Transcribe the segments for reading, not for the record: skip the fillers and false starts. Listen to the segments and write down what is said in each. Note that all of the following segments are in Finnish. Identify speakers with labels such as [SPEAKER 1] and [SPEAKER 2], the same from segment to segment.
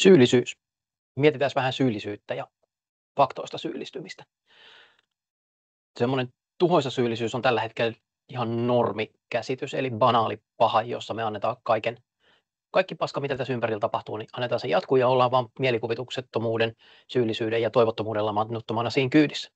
[SPEAKER 1] Syyllisyys. Mietitään vähän syyllisyyttä ja faktoista syyllistymistä. Semmoinen tuhoisa syyllisyys on tällä hetkellä ihan normikäsitys, eli banaali paha, jossa me annetaan kaikki paska, mitä tässä ympärillä tapahtuu, niin annetaan se jatkuu ja ollaan vaan mielikuvituksettomuuden, syyllisyyden ja toivottomuuden lamaannuttomana siinä kyydissä.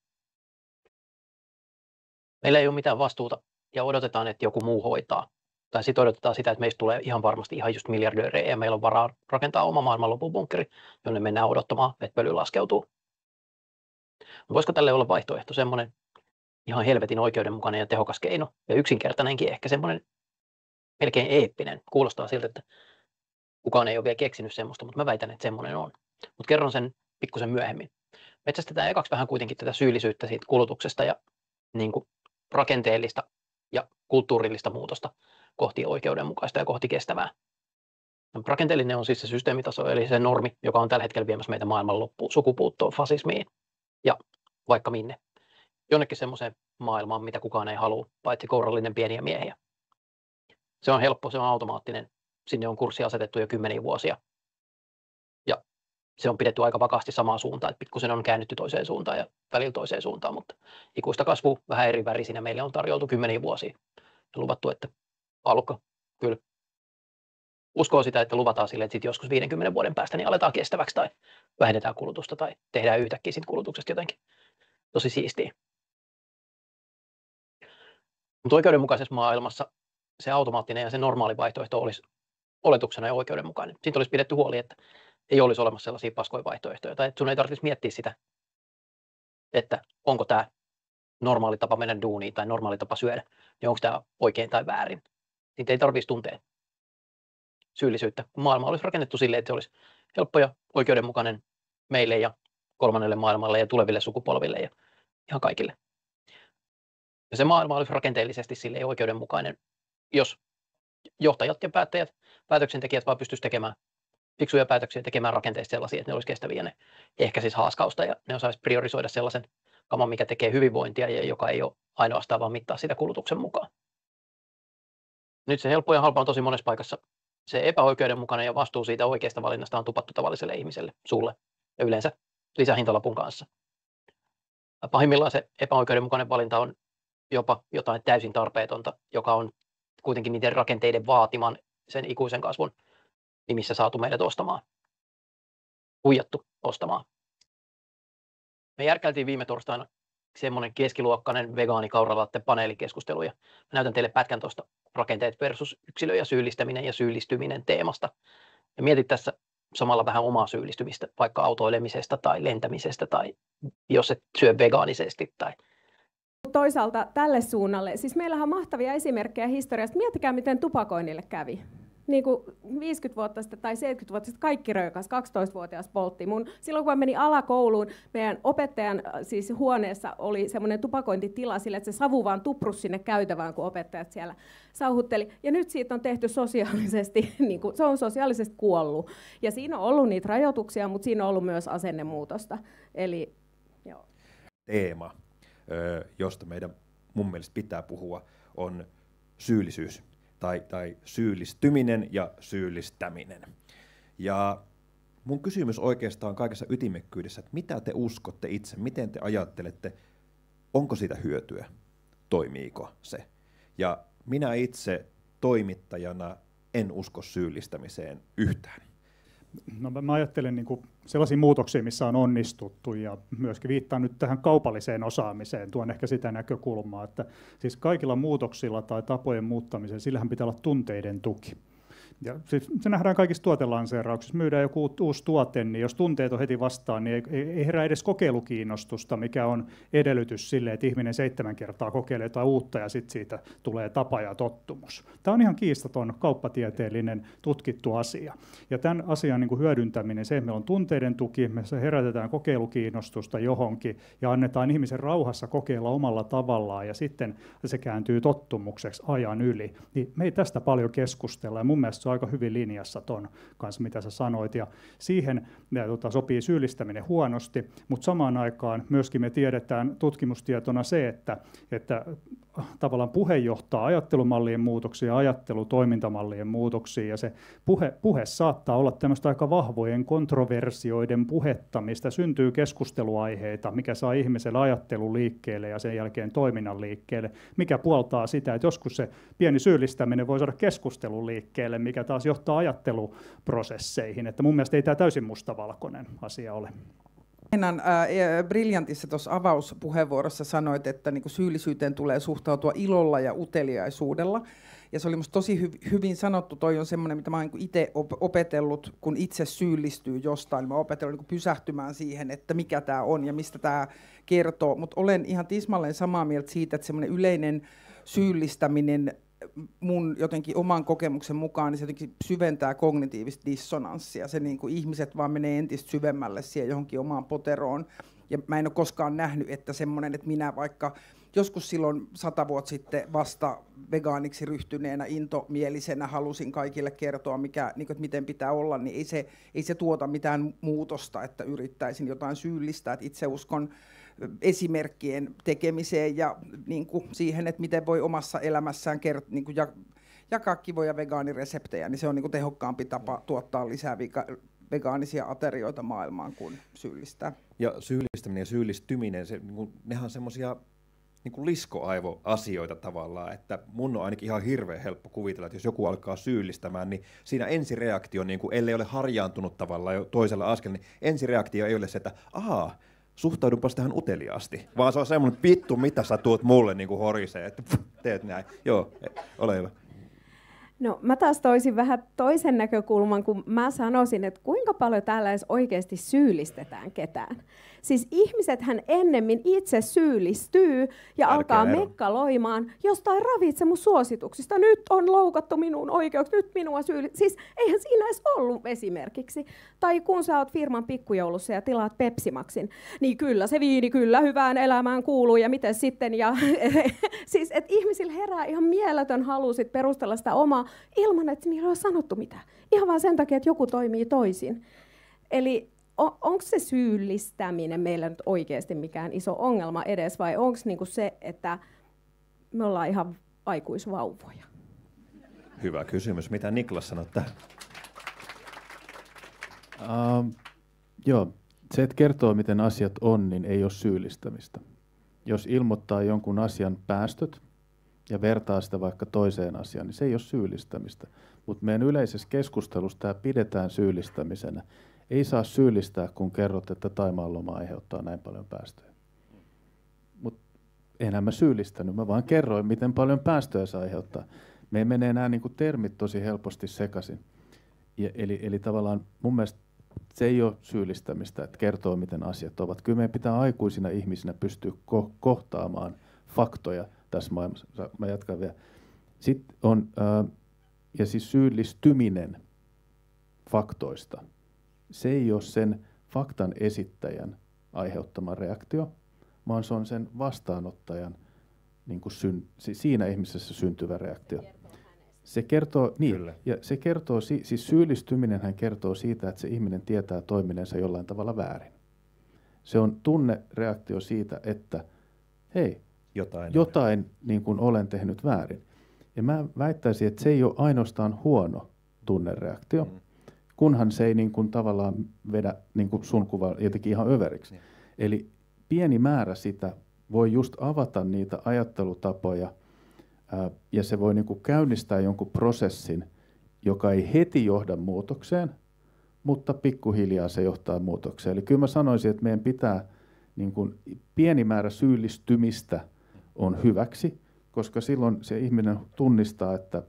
[SPEAKER 1] Meillä ei ole mitään vastuuta ja odotetaan, että joku muu hoitaa. Tai sitten odotetaan sitä, että meistä tulee ihan varmasti ihan just miljardöörejä ja meillä on varaa rakentaa oma maailmanlopun bunkkeri, jonne mennään odottamaan, että pöly laskeutuu. Voisiko tälle olla vaihtoehto semmoinen ihan helvetin oikeudenmukainen ja tehokas keino ja yksinkertainenkin, ehkä semmoinen melkein eeppinen. Kuulostaa siltä, että kukaan ei ole vielä keksinyt semmoista, mutta mä väitän, että semmoinen on. Mutta kerron sen pikkusen myöhemmin. Metsästetään ekaksi vähän kuitenkin tätä syyllisyyttä siitä kulutuksesta ja niin kuin rakenteellista ja kulttuurillista muutosta kohti oikeudenmukaista ja kohti kestävää. Rakenteellinen on siis se systeemitaso, eli se normi, joka on tällä hetkellä viemässä meitä maailman loppuun, sukupuuttoon, fasismiin ja vaikka minne. Jonnekin semmoiseen maailmaan, mitä kukaan ei halua, paitsi kourallinen pieniä miehiä. Se on helppo, se on automaattinen. Sinne on kurssi asetettu jo kymmeniä vuosia. Ja se on pidetty aika vakaasti samaan suuntaan, että pikkusen on käännytty toiseen suuntaan ja välillä toiseen suuntaan, mutta ikuista kasvua vähän eri värisinä meille on tarjoltu kymmeniä vuosia. Ja luvattu, että alukka, kyllä. Uskoo sitä, että luvataan sille, että sitten joskus 50 vuoden päästä niin aletaan kestäväksi tai vähennetään kulutusta tai tehdään yhtäkkiä siitä kulutuksesta jotenkin tosi siistiä. Mutta oikeudenmukaisessa maailmassa se automaattinen ja se normaali vaihtoehto olisi oletuksena ja oikeudenmukainen. Siitä olisi pidetty huoli, että ei olisi olemassa sellaisia paskoja vaihtoehtoja tai että sun ei tarvitsisi miettiä sitä, että onko tämä normaali tapa mennä duuniin tai normaali tapa syödä, niin onko tämä oikein tai väärin. Siitä ei tarvitsisi tuntea syyllisyyttä. Maailma olisi rakennettu silleen, että se olisi helppo ja oikeudenmukainen meille ja kolmannelle maailmalle ja tuleville sukupolville ja ihan kaikille. Ja se maailma olisi rakenteellisesti silleen oikeudenmukainen, jos johtajat ja päättäjät, päätöksentekijät vaan pystyisivät tekemään fiksuja päätöksiä, tekemään rakenteista sellaisia, että ne olisi kestäviä, ne ehkä siis haaskausta ja ne osaisi priorisoida sellaisen kaman, mikä tekee hyvinvointia ja joka ei ole ainoastaan vaan mittaa sitä kulutuksen mukaan. Nyt se helppo ja halpa on tosi monessa paikassa. Se epäoikeudenmukainen ja vastuu siitä oikeasta valinnasta on tupattu tavalliselle ihmiselle, sulle ja yleensä lisähintalapun kanssa. Pahimmillaan se epäoikeudenmukainen valinta on jopa jotain täysin tarpeetonta, joka on kuitenkin niiden rakenteiden vaatiman sen ikuisen kasvun nimissä saatu meidät ostamaan. Huijattu ostamaan. Me järkäiltiin viime torstaina semmoinen keskiluokkainen vegaanikauralatte paneelikeskustelu ja mä näytän teille pätkän tuosta rakenteet versus yksilö ja syyllistäminen ja syyllistyminen teemasta. Ja mietit tässä samalla vähän omaa syyllistymistä, vaikka autoilemisesta tai lentämisestä tai jos et syö vegaanisesti tai
[SPEAKER 2] toisaalta tälle suunnalle. Siis meillähän on mahtavia esimerkkejä historiasta. Miettikää, miten tupakoinnille kävi. Niin kuin 50 vuotta sitten tai 70 vuotta sitten kaikki röykäs, 12-vuotias poltti. Silloin kun mä menin alakouluun, meidän opettajan siis huoneessa oli semmoinen tupakointitila sillä, että se savu vaan tuprus sinne käytävään, kun opettajat siellä sauhutteli. Ja nyt siitä on tehty sosiaalisesti, niin kuin, se on sosiaalisesti kuollut. Ja siinä on ollut niitä rajoituksia, mutta siinä on ollut myös asennemuutosta. Eli, joo.
[SPEAKER 3] Teema, josta meidän mun mielestä pitää puhua, on syyllisyys. Tai syyllistyminen ja syyllistäminen. Ja mun kysymys oikeastaan kaikessa ytimekkyydessä, että mitä te uskotte itse, miten te ajattelette, onko siitä hyötyä, toimiiko se? Ja minä itse toimittajana en usko syyllistämiseen yhtään.
[SPEAKER 4] No, mä ajattelen niin kuin sellaisia muutoksia, missä on onnistuttu ja myöskin viittaan nyt tähän kaupalliseen osaamiseen, tuon ehkä sitä näkökulmaa, että siis kaikilla muutoksilla tai tapojen muuttamisella, sillähän pitää olla tunteiden tuki. Ja se nähdään kaikissa tuotelanseerauksissa. Myydään joku uusi tuote, niin jos tunteet on heti vastaan, niin ei herää edes kokeilukiinnostusta, mikä on edellytys sille, että ihminen 7 kertaa kokeilee jotain uutta ja sitten siitä tulee tapa ja tottumus. Tämä on ihan kiistaton kauppatieteellinen tutkittu asia. Ja tämän asian niin kuin hyödyntäminen, se, että meillä on tunteiden tuki, me herätetään kokeilukiinnostusta johonkin ja annetaan ihmisen rauhassa kokeilla omalla tavallaan ja sitten se kääntyy tottumukseksi ajan yli. Niin me ei tästä paljon keskustella ja mun mielestä se on aika hyvin linjassa ton kanssa, mitä sä sanoit, ja siihen sopii syyllistäminen huonosti, mutta samaan aikaan myöskin me tiedetään tutkimustietona se, että tavallaan puhe johtaa ajattelumallien muutoksiin ja ajattelutoimintamallien muutoksiin, ja se puhe saattaa olla tämmöistä aika vahvojen kontroversioiden puhetta, mistä syntyy keskusteluaiheita, mikä saa ihmisellä ajattelun liikkeelle ja sen jälkeen toiminnan liikkeelle, mikä puoltaa sitä, että joskus se pieni syyllistäminen voi saada keskustelun liikkeelle, mikä taas johtaa ajatteluprosesseihin, että mun mielestä ei tämä täysin mustavalkoinen asia ole.
[SPEAKER 5] Henan briljantissa tuossa avauspuheenvuorossa sanoit, että niin kuin syyllisyyteen tulee suhtautua ilolla ja uteliaisuudella. Ja se oli musta tosi hyvin sanottu. Toi on semmoinen, mitä mä oon itse opetellut, kun itse syyllistyy jostain. Mä oon opetellut niin pysähtymään siihen, että mikä tämä on ja mistä tämä kertoo. Mutta olen ihan tismalleen samaa mieltä siitä, että semmoinen yleinen syyllistäminen mun jotenkin oman kokemuksen mukaan, niin se jotenkin syventää kognitiivista dissonanssia. Se niin kuin ihmiset vaan menee entistä syvemmälle siihen johonkin omaan poteroon. Ja mä en ole koskaan nähnyt, että semmoinen, että minä vaikka joskus silloin 100 vuotta sitten vasta vegaaniksi ryhtyneenä intomielisenä halusin kaikille kertoa, mikä, niin kuin, että miten pitää olla, niin ei se tuota mitään muutosta, että yrittäisin jotain syyllistää. Että itse uskon esimerkkien tekemiseen ja niin kuin siihen, että miten voi omassa elämässään niin kuin jakaa kivoja vegaanireseptejä, niin se on niin kuin tehokkaampi tapa tuottaa lisää vegaanisia aterioita maailmaan kuin syyllistää.
[SPEAKER 3] Ja syyllistäminen ja syyllistyminen, nehän on semmoisia niin liskoaivoasioita tavallaan, että mun on ainakin ihan hirveän helppo kuvitella, että jos joku alkaa syyllistämään, niin siinä ensireaktio, niin kuin, ellei ole harjaantunut tavallaan jo toisella askelella, niin ensireaktio ei ole se, että suhtaudupas tähän uteliaasti, vaan se on semmoinen, vittu, mitä sä tuot mulle niin kuin horisee, että teet näin. Joo, ole hyvä.
[SPEAKER 2] No mä taas toisin vähän toisen näkökulman, kun mä sanoisin, että kuinka paljon täällä edes oikeasti syyllistetään ketään. Siis ihmisethän ennemmin itse syyllistyy ja alkaa mekkaloimaan jostain ravitsemussuosituksista. Nyt on loukattu minun oikeuksia, nyt minua Siis eihän siinä edes ollut esimerkiksi. Tai kun sä oot firman pikkujoulussa ja tilaat Pepsi Maxin, niin kyllä se viini kyllä hyvään elämään kuuluu ja miten sitten. Ja siis että ihmisillä herää ihan mieletön halu sit perustella sitä omaa ilman, että niillä on sanottu mitään. Ihan vaan sen takia, että joku toimii toisin. Eli onko se syyllistäminen meillä nyt oikeasti mikään iso ongelma edes, vai onko niinku se, että me ollaan ihan aikuisvauvoja?
[SPEAKER 3] Hyvä kysymys. Mitä Niklas sanoo tähän?
[SPEAKER 6] Joo, se, että kertoo, miten asiat on, niin ei ole syyllistämistä. Jos ilmoittaa jonkun asian päästöt ja vertaa sitä vaikka toiseen asiaan, niin se ei ole syyllistämistä. Mutta meidän yleisessä keskustelussa tämä pidetään syyllistämisenä. Ei saa syyllistää, kun kerrot, että Thaimaan loma aiheuttaa näin paljon päästöjä. Mutta enhän mä syyllistänyt, mä vaan kerroin, miten paljon päästöjä se aiheuttaa. Me menee nämä niin kuin termit tosi helposti sekaisin. Eli tavallaan mun mielestä se ei ole syyllistämistä, että kertoo, miten asiat ovat. Kyllä meidän pitää aikuisina ihmisinä pystyä kohtaamaan faktoja tässä maailmassa. Mä jatkan vielä. Sitten on, ja siis syyllistyminen faktoista. Se ei ole sen faktan esittäjän aiheuttama reaktio, vaan se on sen vastaanottajan niin kuin siinä ihmisessä syntyvä reaktio. Se kertoo, niin, ja se kertoo, siis syyllistyminenhän kertoo siitä, että se ihminen tietää toimineensa jollain tavalla väärin. Se on tunnereaktio siitä, että hei, jotain niin kuin olen tehnyt väärin. Ja mä väittäisin, että se ei ole ainoastaan huono tunnereaktio, kunhan se ei niin kuin tavallaan vedä niin kuin sun kuva jotenkin ihan överiksi. Eli pieni määrä sitä voi just avata niitä ajattelutapoja, ja se voi niin kuin käynnistää jonkun prosessin, joka ei heti johda muutokseen, mutta pikkuhiljaa se johtaa muutokseen. Eli kyllä mä sanoisin, että meidän pitää, niin kuin, pieni määrä syyllistymistä on hyväksi, koska silloin se ihminen tunnistaa, että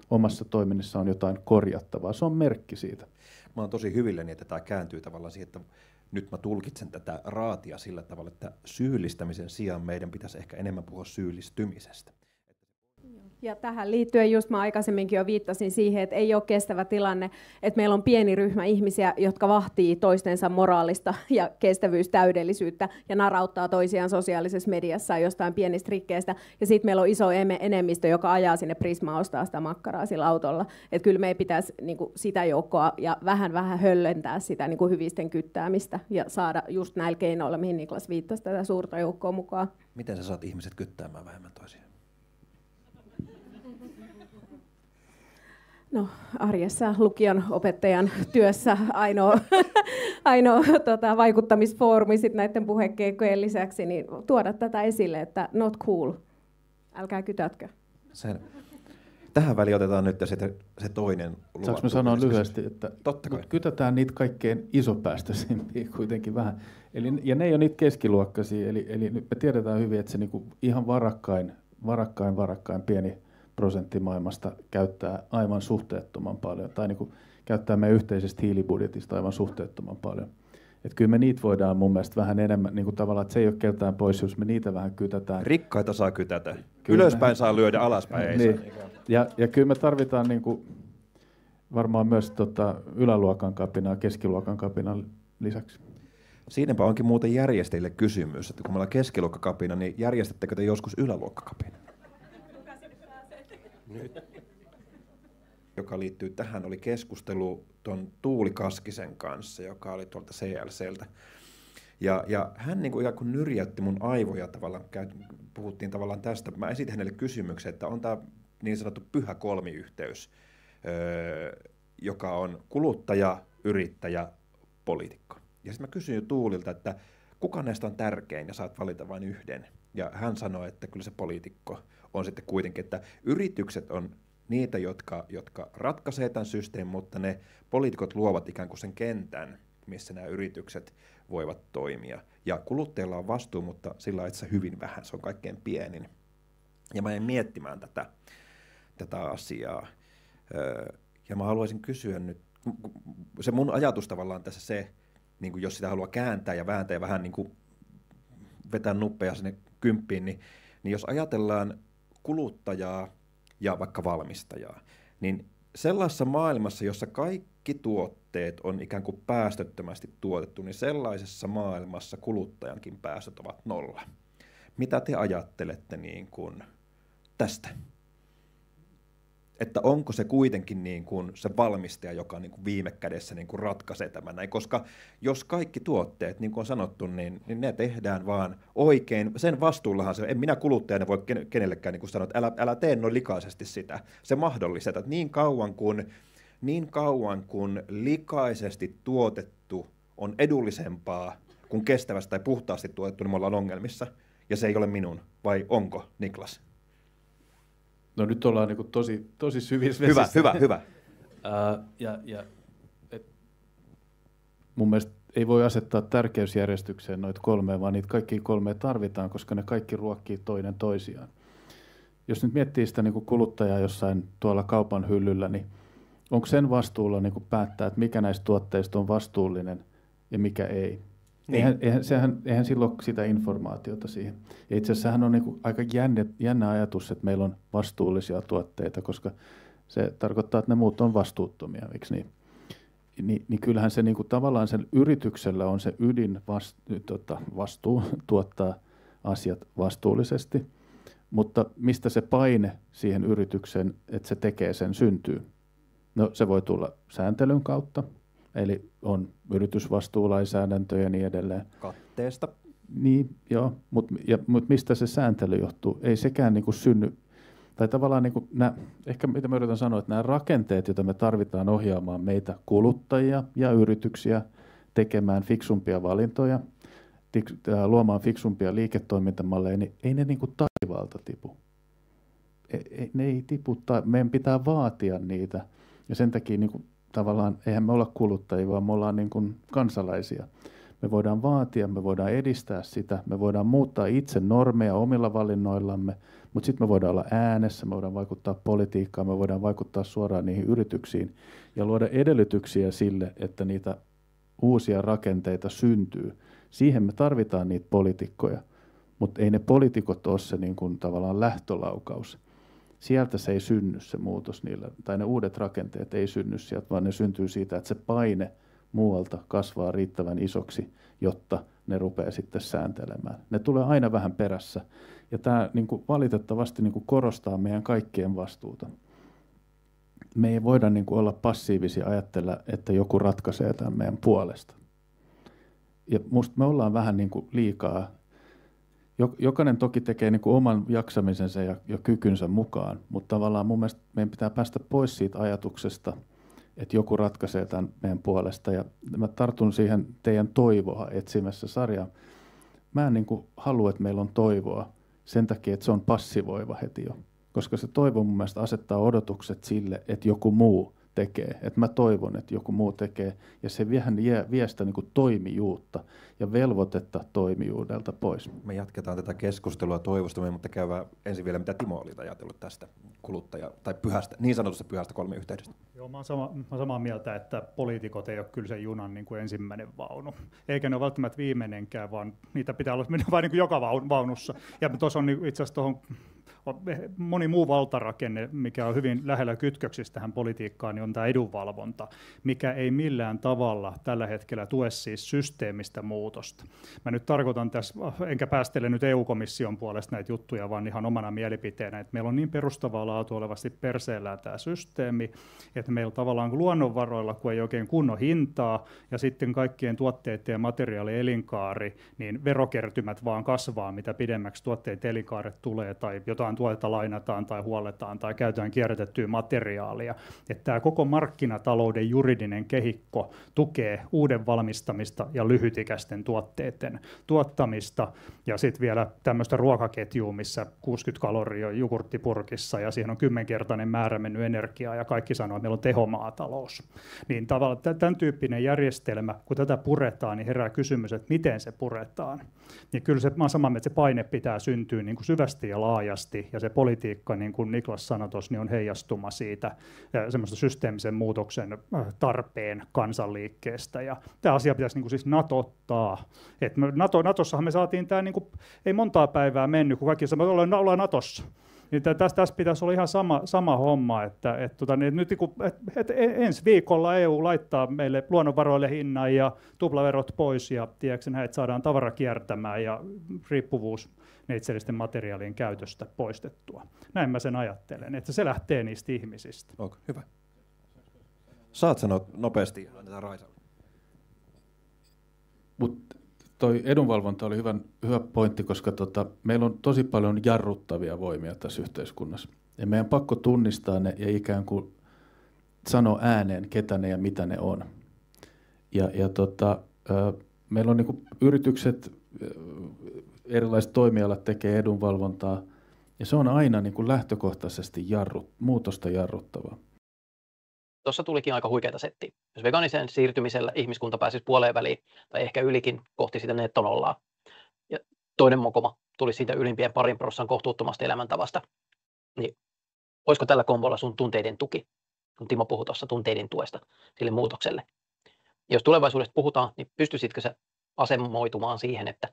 [SPEAKER 6] omassa toiminnassa on jotain korjattavaa. Se on merkki siitä.
[SPEAKER 3] Mä oon tosi hyvilläni, että tämä kääntyy tavallaan siihen, että nyt mä tulkitsen tätä raatia sillä tavalla, että syyllistämisen sijaan meidän pitäisi ehkä enemmän puhua syyllistymisestä.
[SPEAKER 2] Ja tähän liittyen just mä aikaisemminkin jo viittasin siihen, että ei ole kestävä tilanne, että meillä on pieni ryhmä ihmisiä, jotka vahtii toistensa moraalista ja kestävyystäydellisyyttä ja narauttaa toisiaan sosiaalisessa mediassa jostain pienistä rikkeistä. Ja sitten meillä on iso enemmistö, joka ajaa sinne Prismaan ostaa sitä makkaraa sillä autolla. Että kyllä meidän pitäisi niinku sitä joukkoa ja vähän höllentää sitä niinku hyvisten kyttäämistä ja saada just näillä keinoilla, mihin Niklas viittasi, tätä suurta joukkoa mukaan.
[SPEAKER 3] Miten sä saat ihmiset kyttäämään vähemmän toisiaan?
[SPEAKER 2] No, arjessa lukion opettajan työssä ainoa vaikuttamisfoorumi sit näiden puhekeikkojen lisäksi, niin tuoda tätä esille, että not cool, älkää kytätkö.
[SPEAKER 3] Tähän väliin otetaan nyt se toinen.
[SPEAKER 6] Saanko mä sanoa lyhyesti, että kytätään niitä kaikkein isopäästöisimpiä kuitenkin vähän. Ja ne ei ole niitä keskiluokkaisia, eli me tiedetään hyvin, että se niinku ihan varakkain pieni prosentti maailmasta käyttää aivan suhteettoman paljon, tai niinku käyttää meidän yhteisestä hiilibudjetista aivan suhteettoman paljon. Että kyllä me niitä voidaan mun mielestä vähän enemmän, niin kuin tavallaan, että se ei ole keltään pois, jos me niitä vähän kytätään.
[SPEAKER 3] Rikkaita saa kytätä. Kyllä. Ylöspäin saa lyödä, alaspäin ei
[SPEAKER 6] niin.
[SPEAKER 3] saa.
[SPEAKER 6] Ja kyllä me tarvitaan niin kuin varmaan myös yläluokan kapinaa, keskiluokan kapinaa lisäksi.
[SPEAKER 3] Siinäpä onkin muuten järjestäjille kysymys, että kun meillä on keskiluokkakapina, niin järjestättekö te joskus yläluokkakapina? Nyt. Joka liittyy tähän, oli keskustelu tuon Tuuli Kaskisen kanssa, joka oli tuolta CLCltä. Ja hän niin kuin ikään kuin nyrjäytti mun aivoja tavallaan, puhuttiin tavallaan tästä. Mä esitin hänelle kysymyksen, että on tämä niin sanottu pyhä kolmiyhteys, joka on kuluttaja, yrittäjä, poliitikko. Ja sitten mä kysyin Tuulilta, että kuka näistä on tärkein ja saat valita vain yhden. Ja hän sanoi, että kyllä se poliitikko on sitten kuitenkin, että yritykset on niitä, jotka ratkaisee tämän systeemin, mutta ne poliitikot luovat ikään kuin sen kentän, missä nämä yritykset voivat toimia. Ja kuluttajilla on vastuu, mutta sillä on itse hyvin vähän, se on kaikkein pienin. Ja mä jäin miettimään tätä asiaa. Ja mä haluaisin kysyä nyt, se mun ajatus tavallaan tässä se, niin kuin jos sitä haluaa kääntää ja vääntää ja vähän niin kuin vetää nuppeja sinne kymppiin, niin jos ajatellaan kuluttajaa ja vaikka valmistajaa, niin sellaisessa maailmassa, jossa kaikki tuotteet on ikään kuin päästöttömästi tuotettu, niin sellaisessa maailmassa kuluttajankin päästöt ovat nolla. Mitä te ajattelette niin kuin tästä? Että onko se kuitenkin niin kuin se valmistaja, joka niin kuin viime kädessä niin kuin ratkaisee tämän näin, koska jos kaikki tuotteet, niin kuin on sanottu, niin ne tehdään vaan oikein. Sen vastuullahan se, en minä kuluttajana voi kenellekään niin kuin sanoa, että älä tee noin likaisesti sitä. Se mahdollistetaan, että niin kauan kun likaisesti tuotettu on edullisempaa kuin kestävästi tai puhtaasti tuotettu, niin me ollaan ongelmissa. Ja se ei ole minun, vai onko, Niklas?
[SPEAKER 6] No nyt ollaan niin kuin tosi syvissä vesissä.
[SPEAKER 3] Hyvä.
[SPEAKER 6] Mun mielestä ei voi asettaa tärkeysjärjestykseen noita kolmea, vaan niitä kaikkia kolmea tarvitaan, koska ne kaikki ruokkii toinen toisiaan. Jos nyt miettii sitä niin kuin kuluttajaa jossain tuolla kaupan hyllyllä, niin onko sen vastuulla niin kuin päättää, että mikä näistä tuotteista on vastuullinen ja mikä ei? Niin. Eihän silloin ole sitä informaatiota siihen. Ja itse asiassa sehän on niin kuin aika jännä ajatus, että meillä on vastuullisia tuotteita, koska se tarkoittaa, että ne muut on vastuuttomia. Eikö niin? Niin kyllähän se niin kuin tavallaan sen yrityksellä on se vastuu tuottaa asiat vastuullisesti, mutta mistä se paine siihen yritykseen, että se tekee sen, syntyy? No se voi tulla sääntelyn kautta. Eli on yritysvastuulainsäädäntö ja niin edelleen.
[SPEAKER 3] Katteesta.
[SPEAKER 6] Niin, joo, mutta mistä se sääntely johtuu? Ei sekään niin kuin synny, tai tavallaan niin kuin ehkä mitä mä yritän sanoa, että nämä rakenteet, joita me tarvitaan ohjaamaan meitä kuluttajia ja yrityksiä tekemään fiksumpia valintoja, luomaan fiksumpia liiketoimintamalleja, niin ei ne niin kuin taivaalta tipu. Ne ei tipu, meidän pitää vaatia niitä, ja sen takia niin kuin tavallaan eihän me olla kuluttajia, vaan me ollaan niin kuin kansalaisia. Me voidaan vaatia, me voidaan edistää sitä, me voidaan muuttaa itse normeja omilla valinnoillamme, mutta sitten me voidaan olla äänessä, me voidaan vaikuttaa politiikkaan, me voidaan vaikuttaa suoraan niihin yrityksiin ja luoda edellytyksiä sille, että niitä uusia rakenteita syntyy. Siihen me tarvitaan niitä poliitikkoja, mutta ei ne poliitikot ole se niin kuin tavallaan lähtölaukaus. sieltä se ei synny se muutos niillä, tai ne uudet rakenteet ei synny sieltä, vaan ne syntyy siitä, että se paine muualta kasvaa riittävän isoksi, jotta ne rupeaa sitten sääntelemään. Ne tulee aina vähän perässä, ja tämä niin kuin valitettavasti niin kuin korostaa meidän kaikkien vastuuta. Me ei voida niin kuin olla passiivisia ajatella, että joku ratkaisee tämän meidän puolesta. Ja musta me ollaan vähän niin kuin liikaa. Jokainen toki tekee niin kuin oman jaksamisensa ja kykynsä mukaan, mutta tavallaan mun mielestä meidän pitää päästä pois siitä ajatuksesta, että joku ratkaisee tämän meidän puolesta. Ja mä tartun siihen teidän toivoa etsimässä sarjaan. Mä en niin kuin halua, että meillä on toivoa sen takia, että se on passivoiva heti jo. Koska se toivo mun mielestä asettaa odotukset sille, että joku muu tekee. Että mä toivon, että joku muu tekee. Ja se vie sitä niin kuin toimijuutta ja velvoitetta toimijuudelta pois.
[SPEAKER 3] Me jatketaan tätä keskustelua toivosta, mutta käydään ensin vielä, mitä Timo oli ajatellut tästä tai niin sanotusta pyhästä kolmiyhteydestä.
[SPEAKER 4] Joo, mä oon samaa mieltä, että poliitikot ei ole kyllä sen junan niin kuin ensimmäinen vaunu. Eikä ne ole välttämättä viimeinenkään, vaan niitä pitää olla vain niin kuin joka vaunussa. Ja tuossa on itse asiassa tuohon moni muu valtarakenne, mikä on hyvin lähellä kytköksissä tähän politiikkaan, niin on tämä edunvalvonta, mikä ei millään tavalla tällä hetkellä tue siis systeemistä muutosta. Mä nyt tarkoitan tässä, enkä päästele nyt EU-komission puolesta näitä juttuja, vaan ihan omana mielipiteenä, että meillä on niin perustavaa laatua olevasti perseellään tämä systeemi, että meillä tavallaan luonnonvaroilla, kun ei oikein kunnon hintaa, ja sitten kaikkien tuotteiden ja materiaalien elinkaari, niin verokertymät vaan kasvaa, mitä pidemmäksi tuotteiden elinkaaret tulee, tai jotain tuotetta lainataan tai huolletaan tai käytetään kierrätettyä materiaalia. Että tämä koko markkinatalouden juridinen kehikko tukee uuden valmistamista ja lyhytikäisten tuotteiden tuottamista. Ja sitten vielä tämmöistä ruokaketjua, missä 60 kaloria on jogurttipurkissa ja siihen on 10-kertainen määrä mennyt energiaa ja kaikki sanoo, että meillä on tehomaatalous. Niin tavallaan tämän tyyppinen järjestelmä, kun tätä puretaan, niin herää kysymys, että miten se puretaan. Ja kyllä mä olen samaa mieltä, että se paine pitää syntyä niin kuin syvästi ja laajasti. Ja se politiikka, niin kuin Niklas sanoi tuossa, niin on heijastuma siitä semmoista systeemisen muutoksen tarpeen kansanliikkeestä. Ja tämä asia pitäisi niin kuin siis natottaa. Natossahan me saatiin tämä, niin kuin, ei montaa päivää mennyt, kun kaikki sanoo, että ollaan Natossa. Niin tässä pitäisi olla ihan sama homma, että nyt ensi viikolla EU laittaa meille luonnonvaroille hinnan ja tuplaverot pois ja että saadaan tavara kiertämään ja riippuvuus neitsellisten materiaalien käytöstä poistettua. Näin mä sen ajattelen, että se lähtee niistä ihmisistä.
[SPEAKER 3] Okay, hyvä. Saat sanoa nopeasti, annetaan Raisalle.
[SPEAKER 6] Toi edunvalvonta oli hyvä pointti, koska meillä on tosi paljon jarruttavia voimia tässä yhteiskunnassa. Ja meidän pakko tunnistaa ne ja ikään kuin sanoa ääneen, ketä ne ja mitä ne on. Meillä on niin kuin yritykset, erilaiset toimialat tekee edunvalvontaa, ja se on aina niin kuin lähtökohtaisesti muutosta jarruttavaa.
[SPEAKER 1] Tuossa tulikin aika huikeata settiä. Jos vegaanisen siirtymisellä ihmiskunta pääsisi puoleen väliin tai ehkä ylikin kohti sitä nettonollaa, ja toinen mokoma tuli siitä ylimpien 2% kohtuuttomasta elämäntavasta, niin olisiko tällä kombolla sun tunteiden tuki, kun Timo puhui tuossa tunteiden tuesta sille muutokselle? Jos tulevaisuudesta puhutaan, niin pystyisitkö sä asemoitumaan siihen, että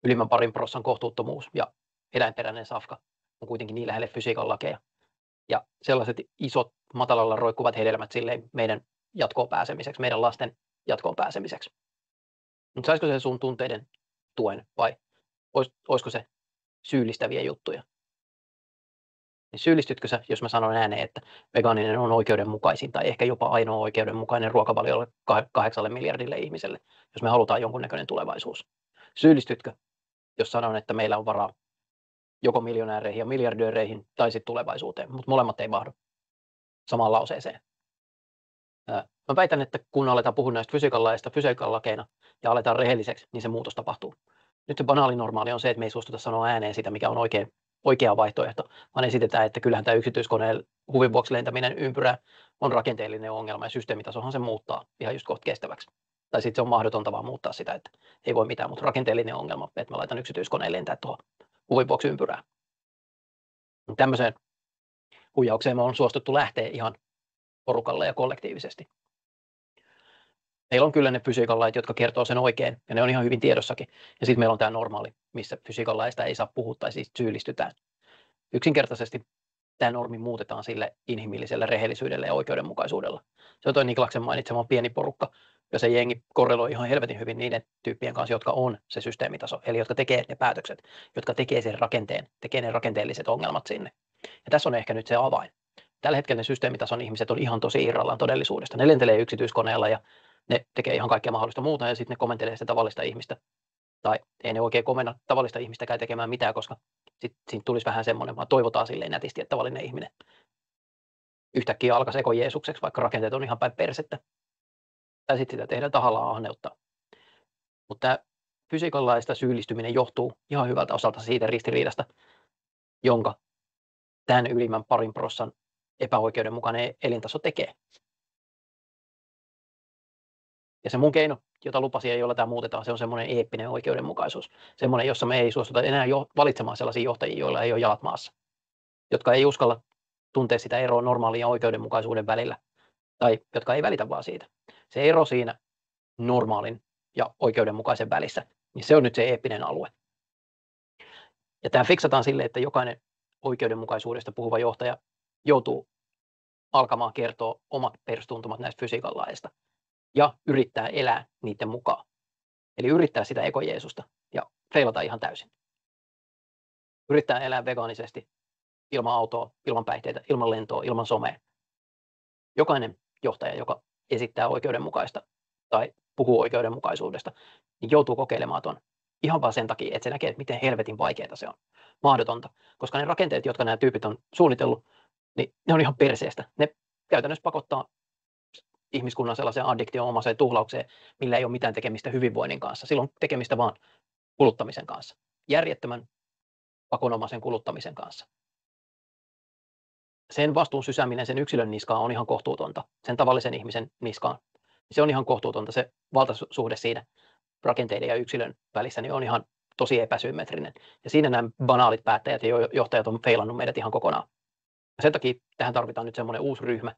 [SPEAKER 1] ylimmän 2% kohtuuttomuus ja eläinperäinen safka on kuitenkin niin lähelle fysiikan lakeja. Ja sellaiset isot matalalla roikkuvat hedelmät silleen meidän jatkoon pääsemiseksi, meidän lasten jatkoon pääsemiseksi. Mutta saisiko se sun tunteiden tuen vai olisiko se syyllistäviä juttuja? Niin syyllistytkö sä, jos mä sanon ääneen, että vegaaninen on oikeudenmukaisin tai ehkä jopa ainoa oikeudenmukainen ruokavaliolle 8 miljardille ihmiselle, jos me halutaan jonkunnäköinen tulevaisuus? Syyllistytkö, jos sanon, että meillä on varaa joko miljonääreihin ja miljardööreihin tai sitten tulevaisuuteen, mutta molemmat ei mahdu samaan lauseeseen. Mä väitän, että kun aletaan puhua näistä fysiikan lakeina ja aletaan rehelliseksi, niin se muutos tapahtuu. Nyt se banaali normaali on se, että me ei suostuta sanoa ääneen sitä, mikä on oikea vaihtoehto, vaan esitetään, että kyllähän tämä yksityiskoneen huvin vuoksi lentäminen ympyrää on rakenteellinen ongelma ja systeemitasohan se muuttaa ihan just kohta kestäväksi. Tai sitten se on mahdotonta vaan muuttaa sitä, että ei voi mitään, mutta rakenteellinen ongelma, että mä laitan yksityiskoneen lentää tuohon huvin vuoksi ympyrää. Tämmöiseen huijaukseen me on suostuttu lähteä ihan porukalla ja kollektiivisesti. Meillä on kyllä ne fysiikan lait, jotka kertoo sen oikein, ja ne on ihan hyvin tiedossakin. Ja sitten meillä on tämä normaali, missä fysiikan laista ei saa puhua tai siis syyllistytään. Yksinkertaisesti tämä normi muutetaan sille inhimilliselle rehellisyydelle ja oikeudenmukaisuudella. Se on toi Niklaksen mainitsema pieni porukka, ja se jengi korreloi ihan helvetin hyvin niiden tyyppien kanssa, jotka on se systeemitaso, eli jotka tekee ne päätökset, jotka tekee sen rakenteen, tekee ne rakenteelliset ongelmat sinne. Ja tässä on ehkä nyt se avain. Tällä hetkellä ne systeemitason ihmiset on ihan tosi irrallaan todellisuudesta. Ne lentelee yksityiskoneella ja ne tekee ihan kaikkea mahdollista muuta, ja sitten ne komentelee sitä tavallista ihmistä. Tai ei ne oikein komenna tavallista ihmistäkään tekemään mitään, koska sitten siinä tulisi vähän semmoinen, vaan toivotaan silleen nätisti, että tavallinen ihminen yhtäkkiä alkaisi ekojeesukseksi, vaikka rakenteet on ihan päin persettä. Tai sitten sitä tehdään tahallaan ahneuttaa. Mutta tämä fysiikan laista syyllistyminen johtuu ihan hyvältä osalta siitä ristiriidasta, jonka tämän ylimmän 2% epäoikeudenmukainen elintaso tekee. Ja se mun keino, jota lupasin ja jolla tämä muutetaan, se on semmoinen eeppinen oikeudenmukaisuus. Semmoinen, jossa me ei suostuta enää valitsemaan sellaisia johtajia, joilla ei ole jalat maassa. Jotka ei uskalla tuntea sitä eroa normaalin ja oikeudenmukaisuuden välillä. Tai jotka ei välitä vaan siitä. Se ero siinä normaalin ja oikeudenmukaisen välissä, niin se on nyt se eeppinen alue. Ja tämä fiksataan sille, että jokainen oikeudenmukaisuudesta puhuva johtaja joutuu alkamaan kertoa omat perustuntumat näistä fysiikan laeista ja yrittää elää niiden mukaan. Eli yrittää sitä ekojeesusta ja feilata ihan täysin. Yrittää elää vegaanisesti, ilman autoa, ilman päihteitä, ilman lentoa, ilman somea. Jokainen johtaja, joka esittää oikeudenmukaista tai puhuu oikeudenmukaisuudesta, niin joutuu kokeilemaan tuon ihan vaan sen takia, että se näkee, että miten helvetin vaikeaa se on. Mahdotonta, koska ne rakenteet, jotka nämä tyypit on suunnitellut, niin ne on ihan perseestä. Ne käytännössä pakottaa ihmiskunnan sellaiseen addiktioon-omaiseen tuhlaukseen, millä ei ole mitään tekemistä hyvinvoinnin kanssa. Sillä on tekemistä vaan kuluttamisen kanssa. Järjettömän pakonomaisen kuluttamisen kanssa. Sen vastuun sysääminen sen yksilön niskaan on ihan kohtuutonta. Sen tavallisen ihmisen niskaan. Se on ihan kohtuutonta. Se valtasuhde siinä rakenteiden ja yksilön välissä niin on ihan tosi epäsymmetrinen. Ja siinä nämä banaalit päättäjät ja johtajat on feilannut meidät ihan kokonaan. Ja sen takia tähän tarvitaan nyt semmoinen uusi ryhmä,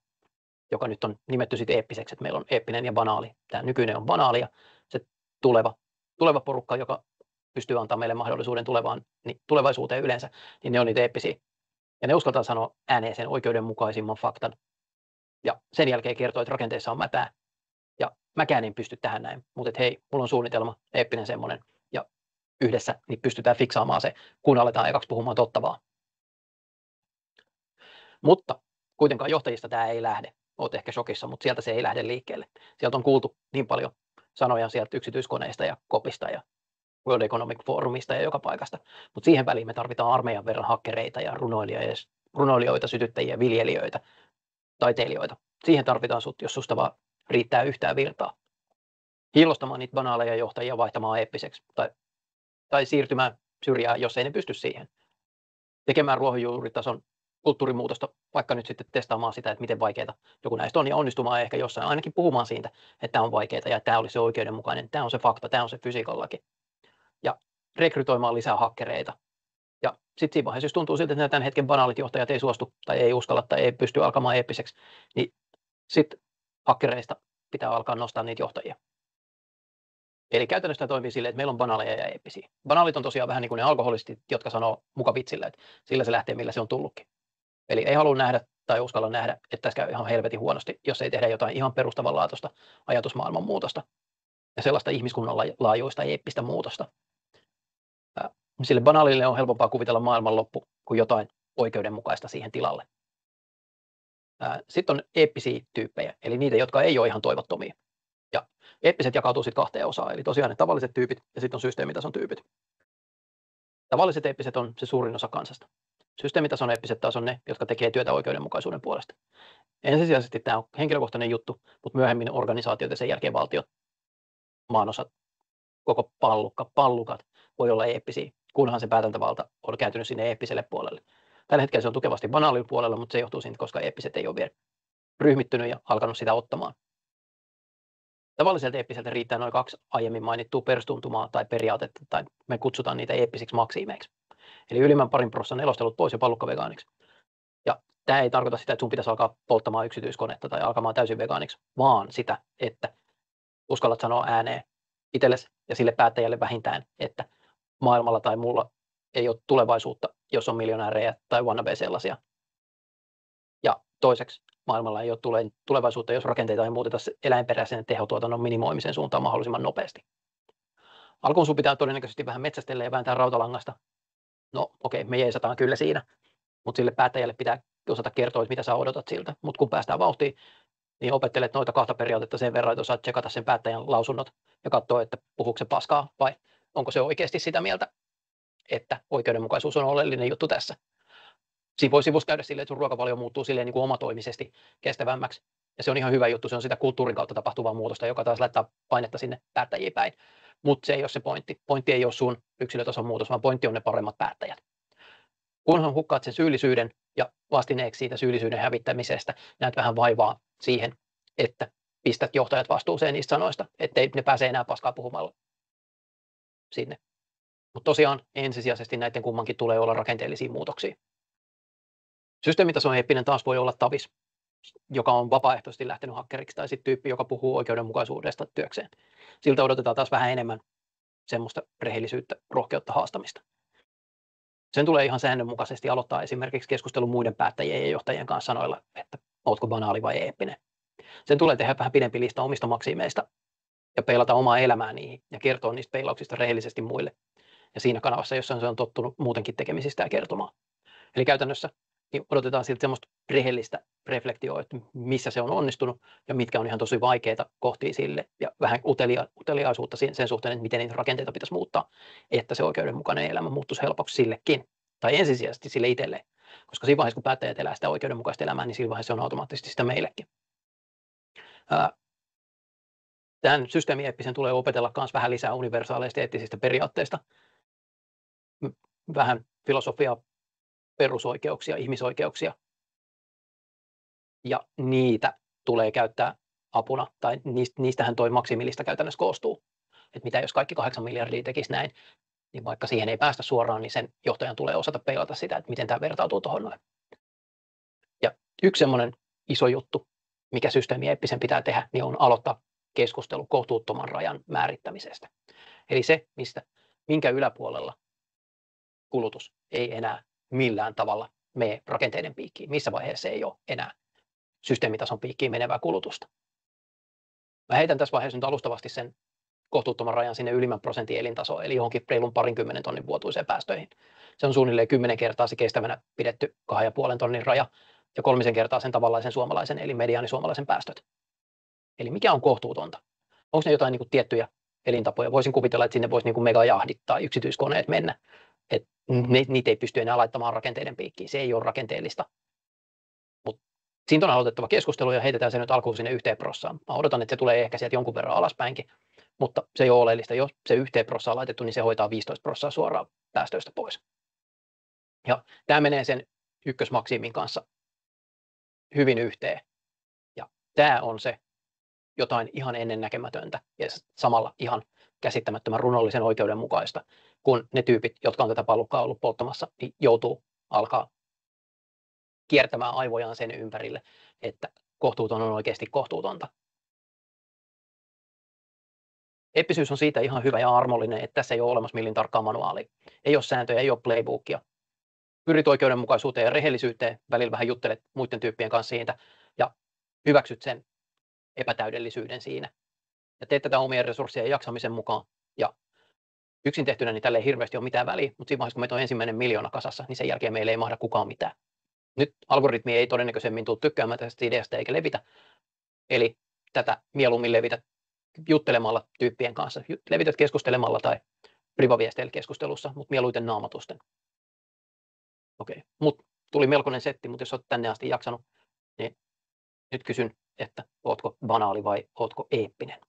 [SPEAKER 1] joka nyt on nimetty sitten eeppiseksi, että meillä on eeppinen ja banaali. Tämä nykyinen on banaali ja se tuleva porukka, joka pystyy antamaan meille mahdollisuuden tulevaisuuteen yleensä, niin ne on niitä eeppisiä. Ja ne uskaltaa sanoa ääneen sen oikeudenmukaisimman faktan. Ja sen jälkeen kertoo, että rakenteessa on mätää. Ja mäkään en pysty tähän näin, mutta hei, mulla on suunnitelma, eeppinen semmoinen. Ja yhdessä niin pystytään fiksaamaan se, kun aletaan ekaksi puhumaan totta vaan. Mutta kuitenkaan johtajista tämä ei lähde. Olet ehkä shokissa, mutta sieltä se ei lähde liikkeelle. Sieltä on kuultu niin paljon sanoja sieltä yksityiskoneista ja kopista ja World Economic Forumista ja joka paikasta. Mutta siihen väliin me tarvitaan armeijan verran hakkereita ja runoilijoita, sytyttäjiä, viljelijöitä, taiteilijoita. Siihen tarvitaan sut, jos susta vaan riittää yhtään virtaa. Hiilostamaan niitä banaaleja johtajia vaihtamaan eeppiseksi tai siirtymään syrjään, jos ei ne pysty siihen. Tekemään ruohonjuuritason kulttuurimuutosta, vaikka nyt sitten testaamaan sitä, että miten vaikeaa joku näistä on, ja onnistumaan ehkä jossain, ainakin puhumaan siitä, että tämä on vaikeaa ja tämä olisi se oikeudenmukainen, tämä on se fakta, tämä on se fysiikan laki. Ja rekrytoimaan lisää hakkereita. Ja sitten siinä vaiheessa, jos tuntuu siltä, että tämän hetken banaalit johtajat ei suostu tai ei uskalla tai ei pysty alkamaan eeppiseksi, niin sitten hakkereista pitää alkaa nostaa niitä johtajia. Eli käytännössä tämä toimii silleen, että meillä on banaaleja ja eeppisiä. Banaalit on tosiaan vähän niin kuin ne alkoholistit, jotka sanoo muka vitsillä, että sillä se lähtee, millä se on tullutkin. Eli ei halua nähdä tai uskalla nähdä, että tässä käy ihan helvetin huonosti, jos ei tehdä jotain ihan perustavanlaatuista ajatusmaailman muutosta ja sellaista ihmiskunnan laajuista eeppistä muutosta. Sille banaalille on helpompaa kuvitella maailmanloppu kuin jotain oikeudenmukaista siihen tilalle. Sitten on eeppisiä tyyppejä, eli niitä, jotka ei ole ihan toivottomia. Ja eeppiset jakautuu sitten 2 osaan, eli tosiaan ne tavalliset tyypit ja sitten on systeemitason tyypit. Tavalliset eeppiset on se suurin osa kansasta. Systeemitason eeppiset taas on ne, jotka tekee työtä oikeudenmukaisuuden puolesta. Ensisijaisesti tämä on henkilökohtainen juttu, mutta myöhemmin organisaatiot ja sen jälkeen valtiot, maanosat, koko pallukat voi olla eeppisiä, kunhan se päätäntävalta on kääntynyt sinne eeppiselle puolelle. Tällä hetkellä se on tukevasti banaalilla puolella, mutta se johtuu siitä, koska eeppiset ei ole vielä ryhmittynyt ja alkanut sitä ottamaan. Tavalliselta eeppiseltä riittää noin 2 aiemmin mainittua perustuntumaa tai periaatetta, tai me kutsutaan niitä eeppisiksi maksiimeiksi. Eli ylimmän 2% elostelut pois ja pallukka vegaaniksi. Ja tämä ei tarkoita sitä, että sun pitäisi alkaa polttamaan yksityiskonetta tai alkamaan täysin vegaaniksi, vaan sitä, että uskallat sanoa ääneen itsellesi ja sille päättäjälle vähintään, että maailmalla tai mulla ei ole tulevaisuutta, jos on miljonäärejä tai wannabe sellaisia. Toiseksi maailmalla ei ole tulevaisuutta, jos rakenteita ei muuteta eläinperäisen tehotuotannon minimoimisen suuntaan mahdollisimman nopeasti. Alkuun sun pitää todennäköisesti vähän metsästellä ja vääntää rautalangasta. No okei, me jeesataan kyllä siinä, mutta sille päättäjälle pitää osata kertoa, mitä sä odotat siltä. Mutta kun päästään vauhtiin, niin opettelet noita kahta periaatetta sen verran, että osaat tsekata sen päättäjän lausunnot ja katsoa, että puhuuko se paskaa vai onko se oikeasti sitä mieltä, että oikeudenmukaisuus on oleellinen juttu tässä. Siinä voi sivussa käydä silleen, että sun ruokavalio muuttuu silleen niin kuin omatoimisesti kestävämmäksi. Ja se on ihan hyvä juttu, se on sitä kulttuurin kautta tapahtuvaa muutosta, joka taas laittaa painetta sinne päättäjiin päin. Mutta se ei ole se pointti. Pointti ei ole sun yksilötason muutos, vaan pointti on ne paremmat päättäjät. Kunhan hukkaat sen syyllisyyden ja vastineeksi siitä syyllisyyden hävittämisestä, näet vähän vaivaa siihen, että pistät johtajat vastuuseen niistä sanoista, ettei ne pääse enää paskaa puhumalla sinne. Mutta tosiaan ensisijaisesti näiden kummankin tulee olla rakenteellisia muutoksia. Systeemitason eeppinen taas voi olla tavis, joka on vapaaehtoisesti lähtenyt hakkeriksi, tai sitten tyyppi, joka puhuu oikeudenmukaisuudesta työkseen. Siltä odotetaan taas vähän enemmän semmoista rehellisyyttä, rohkeutta, haastamista. Sen tulee ihan säännönmukaisesti aloittaa esimerkiksi keskustelun muiden päättäjien ja johtajien kanssa sanoilla, että ootko banaali vai eeppinen. Sen tulee tehdä vähän pidempi lista omista maksimeista ja peilata omaa elämää niihin ja kertoa niistä peilauksista rehellisesti muille. Ja siinä kanavassa, jossa se on tottunut muutenkin tekemisistä ja kertomaan. Eli käytännössä niin odotetaan siltä semmoista rehellistä reflektioa, että missä se on onnistunut ja mitkä on ihan tosi vaikeita kohtia sille ja vähän uteliaisuutta sen suhteen, että miten niitä rakenteita pitäisi muuttaa, että se oikeudenmukainen elämä muuttuisi helpoksi sillekin tai ensisijaisesti sille itselleen. Koska siinä vaiheessa, kun päättäjät elää sitä oikeudenmukaista elämää, niin siinä vaiheessa se on automaattisesti sitä meillekin. Tämän systeemieeppisen tulee opetella myös vähän lisää universaaleista eettisistä periaatteista, vähän filosofiaa, perusoikeuksia, ihmisoikeuksia, ja niitä tulee käyttää apuna, tai niistähän toi maksimilista käytännössä koostuu. Että mitä jos kaikki 8 miljardia tekisi näin, niin vaikka siihen ei päästä suoraan, niin sen johtajan tulee osata peilata sitä, että miten tämä vertautuu tuohon noin. Ja yksi semmoinen iso juttu, mikä systeemieeppisen pitää tehdä, niin on aloittaa keskustelu kohtuuttoman rajan määrittämisestä. Eli se, minkä yläpuolella kulutus ei enää millään tavalla mene rakenteiden piikkiin. Missä vaiheessa ei ole enää systeemitason piikkiin menevää kulutusta. Mä heitän tässä vaiheessa nyt alustavasti sen kohtuuttoman rajan sinne ylimmän prosentin elintasoon, eli johonkin reilun 20 tonnin vuotuiseen päästöihin. Se on suunnilleen 10 kertaa se kestävänä pidetty 2,5 tonnin raja ja 3 kertaa sen tavallaisen suomalaisen, eli mediaanisuomalaisen päästöt. Eli mikä on kohtuutonta? Onko ne jotain niin kuin tiettyjä elintapoja? Voisin kuvitella, että sinne voisi niin kuin megajahdit tai yksityiskoneet mennä. Että niitä ei pysty enää laittamaan rakenteiden piikkiin. Se ei ole rakenteellista. Mutta siitä on aloitettava keskustelu ja heitetään se nyt alkuun sinne 1%. Mä odotan, että se tulee ehkä sieltä jonkun verran alaspäinkin, mutta se ei ole oleellista. Jos se 1% on laitettu, niin se hoitaa 15% suoraan päästöistä pois. Ja tämä menee sen ykkösmaksiimin kanssa hyvin yhteen. Ja tämä on se jotain ihan ennennäkemätöntä ja samalla ihan käsittämättömän runollisen oikeudenmukaista, kun ne tyypit, jotka on tätä pallukkaa ollut polttamassa, niin joutuu alkaa kiertämään aivojaan sen ympärille, että kohtuuton on oikeasti kohtuutonta. Eeppisyys on siitä ihan hyvä ja armollinen, että tässä ei ole olemassa millin tarkkaa manuaalia. Ei ole sääntöjä, ei ole playbookia. Pyrit oikeudenmukaisuuteen ja rehellisyyteen, välillä vähän juttelet muiden tyyppien kanssa siitä ja hyväksyt sen epätäydellisyyden siinä. Ja teet tätä omien resurssien ja jaksamisen mukaan. Ja yksin tehtynä niin tälle ei hirveästi ole mitään väliä, mutta siinä vaiheessa, kun meitä on ensimmäinen 1 000 000 kasassa, niin sen jälkeen meille ei mahda kukaan mitään. Nyt algoritmi ei todennäköisemmin tule tykkäämään tästä ideasta eikä levitä. Eli tätä mieluummin levitä juttelemalla tyyppien kanssa. Levität keskustelemalla tai privaviesteillä keskustelussa, mutta mieluiten naamatusten. Okei, mutta tuli melkoinen setti, mutta jos olet tänne asti jaksanut, niin nyt kysyn, että ootko banaali vai ootko eeppinen?